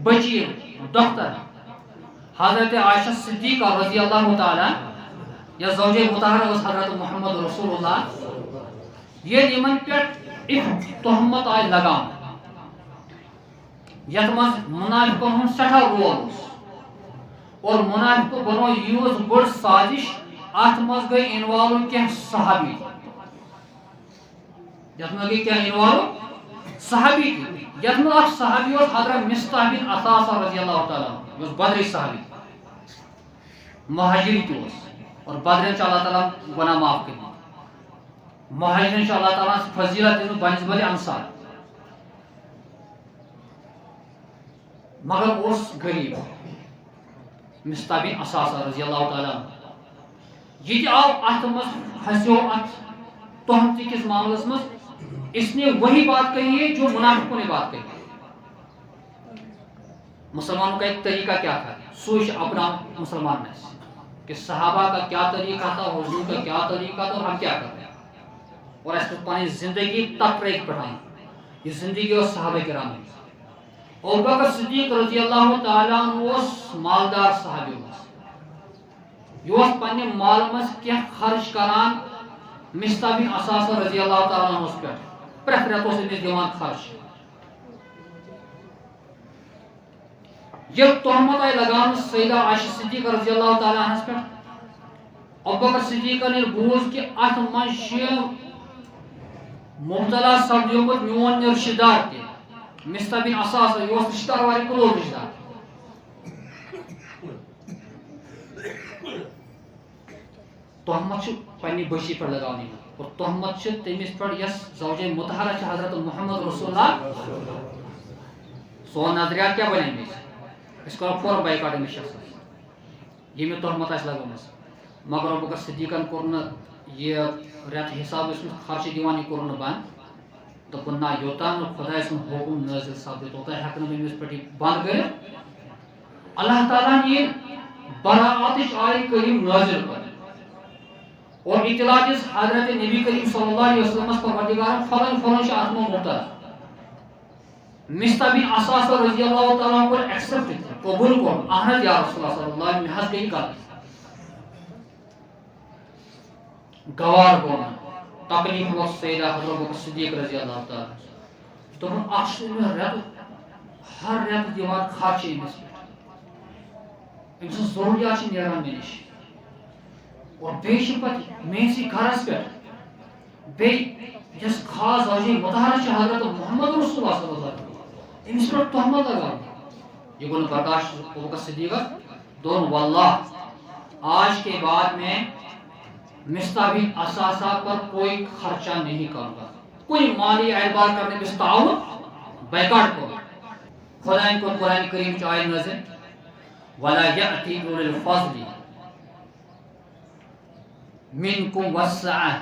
بچی دختر حضرت عائشہ صدیقہ رضی اللہ تعالیٰ یا زوج مطہرہ اس حضرت محمد رسول اللہ یہ یمن پہ تہمت آئی لگان یت مز منافقن ہن سٹھا رول اور منافق بنو یوز بڑ سازش ات مز گئی انوالو کیا صحابی یت مز گئی کیا انوالو صحابی یت مز اخ صحابی اور حضرت مصطح بن اثاثہ رضی اللہ تعالیٰ یہ بدری صحابی مہاجری تس اور بدرین اللہ تعالیٰ گناہ معاف کر مہاجرین اللہ تعالیٰ فضیلت دن بنسبت انصار مگر اس غریب مصطح بن اثاثہ رضی اللہ تعالیٰ یہ آو ات مز پھنسو ات تہمتی کس معاملس مز اس نے وہی بات کہی ہے جو منافقوں نے بات کہی مسلمانوں کا ایک طریقہ کیا تھا سوچ اپنا مسلمان نے کہ صحابہ کا کیا طریقہ تھا حضور کا کیا طریقہ تھا اور ہم کیا کر رہے ہیں اور اس پانی زندگی تفریق پڑھائیں یہ زندگی اور صحابہ کرام ہے اور ابوبکر صدیق رضی اللہ تعالیٰ عنہ مالدار صحابی یہ پنہ مال مز کیا خرچ کران مصطح بن اثاثہ رضی اللہ تعالیٰ عنہ پہ پریت ریتس امس دیوان خرچ یہ تہمت آئی لگان سیدہ عائشہ صدیقہ رضی اللہ تعالیٰ عنہ پہ ابوبکر صدیقہ نے بوز کہ ات مز مبتلا سپدیومت میون رشتہ دار تہ مصطح بن اثاثہ یہ رشتہ دار واریاہ کلوز رشتہ دار تہمت پنہ بچی پہ لگاونی اور تہمت تمس پہ یس زوج مطہرہ حضرت محمد رسول اللہ سون نظریات کیا بنے اس کرو فوراً بائیکاٹ امس شخص یہ تہمت لگا مگر ابوبکر صدیقن کور یہ ریت حساب خرچہ دیوان یہ کور بند دپن نا یوتان خدا سن حکم نازل سپدِ توتان ہیکہ نہٕ بہٕ أمِس پٮ۪ٹھ بند کٔرِتھ اللہ تعالیٰ نے براعتٕچ آیہِ کریم نازل کر اور اطلاع دِژ حضرت نبی کریم صلی اللہ علیہ وسلم پروردگارن فلن فلن ات منٛز مبتلا مصطح بن اثاثہ رضی اللہ تعالیٰ کو ایکسپٹ قبول کور اہن یا رسول اللہ صلی اللہ علیہ وسلم حض گئی کر گوار گو تکلیف لوگ سیدہ حضرت ابوبکر صدیق رضی اللہ تعالیٰ تمہن اخ ریت ہر ریت دیوان خرچ امس پہ امس ضروریات نیران مے نش اور بیٚیہِ پتہ میسی گھرس پہ یس خاص زوجہ مطہرہ حضرت محمد رسول اللہ صلی اللہ علیہ وسلم امس پہ تہمت لگان یہ گو برداشت ابوبکر صدیقہ دون واللہ آج کے بعد میں مصطح بن اثاثہ پر کوئی خرچہ نہیں کروں گا کوئی مالی اعتبار کرنے میں تعاون بیکاٹ کو خدا کو قرآن کریم کی آیت نازل ولا یأتی اولو الفضل منکم والسعة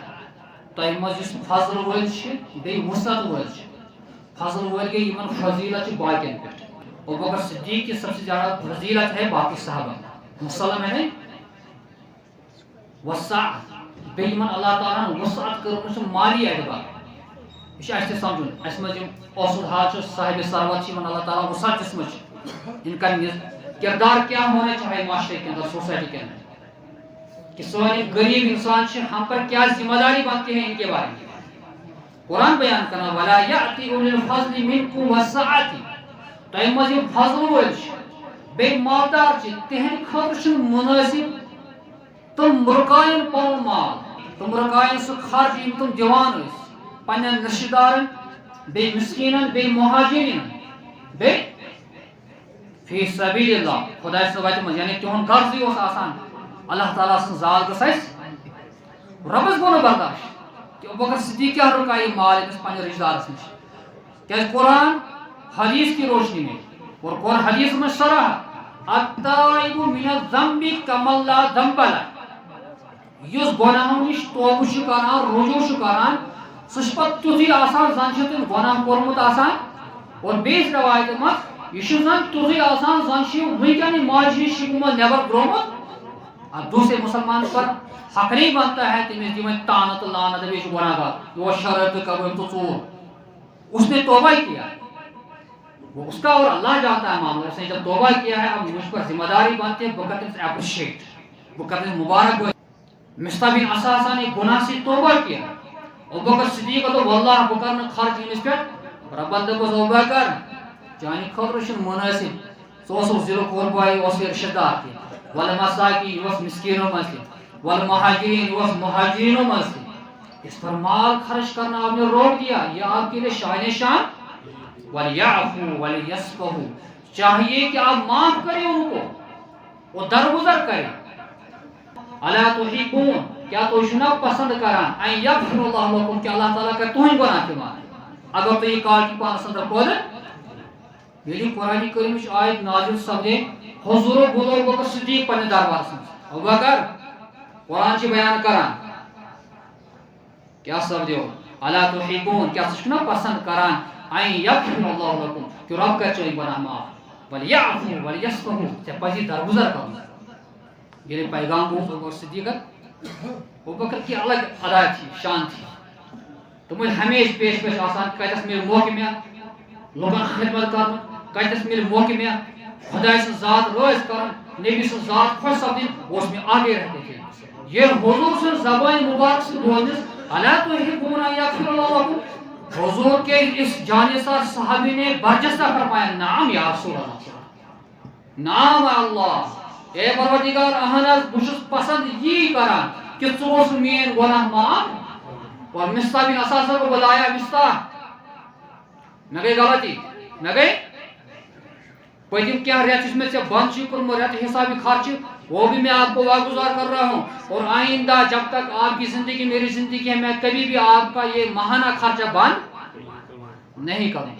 تۄہہِ منٛز یُس فضل وٲلۍ چھِ بیٚیہِ وسعت وٲلۍ چھِ فضل وٲلۍ گٔے یِمن فضیلت چھِ باقین پٮ۪ٹھ ابوبکر صدیق کی سب سے زیادہ فضیلت ہے باقی صحابہ مسلم ہے نہیں وسعت بیٚیہِ یِمن اللہ تعالیٰ ہن وسعت کٔرمٕژ چھِ مالی اعتبار یہ چھُ اَسہِ تہِ سمجھُن اَسہِ منٛز یِم اوسُد حال چھُ صاحب ثروت چھِ یِمن اللہ تعالیٰ وسعت دِژمٕژ چھِ ان کا کردار کیا ہونا چاہیے معاشرے کے اندر سوسائٹی کے اندر کہ سونے غریب انسان سے ہم پر کیا ذمہ داری بنتی ہے ان کے بارے میں قرآن بیان کرنا ولا یأتی اولو الفضل منکم والسعة تۄہہِ منٛز یِم فضل وٲلۍ چھِ بیٚیہِ مالدار چھِ تِہنٛدِ خٲطرٕ چھُنہٕ مُنٲسِب تم رُکاین پنُن مال تم رُکاین سُہ خرچ یِم تم دِوان ٲسۍ پننٮ۪ن رشتہٕ دارن بیٚیہِ مسکیٖنن بیٚیہِ مہاجرین بیٚیہِ فی سبیل اللہ خداے سٕنٛزِ وتہِ منٛز یعنی تِہُنٛد قرضٕے اوس آسان اللہ تعالیٰ سٕنٛز زال گٔژھ اَسہِ رۄبس گوٚو نہٕ برداشت کہ ابوبکر صدیق کیا رُکایہِ مال أمِس پننہِ رشتہٕ دارس نِش کیٛازِ قرآن حدیث کی روشنی میں اور قرآن حدیث میں صراحت التائب من الذنب کمن لا ذنب لہ یُس گۄناہو نِش توبہٕ چھُ کران رجوع چھُ کران سُہ چھُ پتہٕ تیُتھُے آسان زن چھُ تٔمۍ گۄناہ کوٚرمُت آسان اور بیٚیِس رٮ۪وایتہِ منٛز یہ چھُ زن تیُتھُے آسان زن چھُ وٕنکٮ۪نٕے ماجہِ ہِنٛدِ شِکمہٕ منٛز نٮ۪بر درٛومُت دوسرے مسلمان پر حق نہیں بنتا ہے تمہیں دِوٕنۍ تانہٕ تہٕ لعنت بیٚیہِ چھُ گۄناہ گار یہ اوس شرٲرتہٕ کران تہٕ ژوٗر اس نے توبہ کیا وہ اس کا اور اللہ جانتا ہے معاملہ. اس نے جب توبہ کیا ہے اب مجھ پر ذمہ داری بنتی ہے بقدر سے اپریشیٹ بقدر مبارک. مصطح بن اساسہ نے گناہ سے توبہ کیا. ابوبکر صدیق تو واللہ بکر نہ خرچ امس پہ ربن دپس ابوبکر چانہ خطر چھ مناسب سو ذل قربائی اس رشتہ دار تہ والمساکین اس مسکینوں مز والمہاجرین اس مہاجرینوں مز. اس پر مال خرچ کرنا آپ نے روک دیا. یہ آپ کے لیے شان شان. وَلْيَعْفُوا وَلْيَصْفَحُوا چاہیے کہ آپ معاف کریں ان کو وہ درگزر کریں. الا تحبون کیا تو چھو نہ پسند کران ان یغفر اللہ لکم کہ اللہ تعالیٰ کر تہند گناہ تہ معاف اگر تو یہ کالٹی پانس اندر پود. ییٚلہِ قرآن کریمٕچ آیت نازل سپدے حضور بولو ابوبکر صدیق پننہِ دربارس منٛز ابوبکر قرآن چھ بیان کران کیا سپدیو الا تحبون کیا ژٕ چھُکھ نہ پسند کران ان یغفر اللہ لکم کہ رب کر چٲنۍ گناہ معاف ولیعفوا ولیصفحوا ژےٚ پزی درگزر کرُن. ییٚلہِ پیغام بوٗز ابوبکر صدیقن ابوبکر کی الگ ادا تھی شان تھی تم ہمیشہ پیش پیش آسان کتس مل موقع میں لوگن خدمت کرن کتس مل موقع میں خدا سن ذات رٲض کرن نبی سن ذات خوش سپدن اس میں آگے رہتے تھے. یہ حضور سن زبان مبارک سے بولنس الا تحبون ان یغفر اللہ لکم. حضور کے اس جانثار صحابی نے برجستہ فرمایا نعم یا رسول اللہ نعم اللہ اے پروردگار اہنز بشس پسند یہ کران کہ ژٕ مین گناہ معاف. اور مصطح بن اساسہ کو بلایا مصطح مے گئی غلطی مے گئی پتم کیا ریت میں ژےٚ بند چھ کوٚرمُت ریت حسابی خرچ وہ بھی میں آپ کو واگزار کر رہا ہوں. اور آئندہ جب تک آپ کی زندگی میری زندگی ہے میں کبھی بھی آپ کا یہ ماہانہ خرچہ بند نہیں کروں.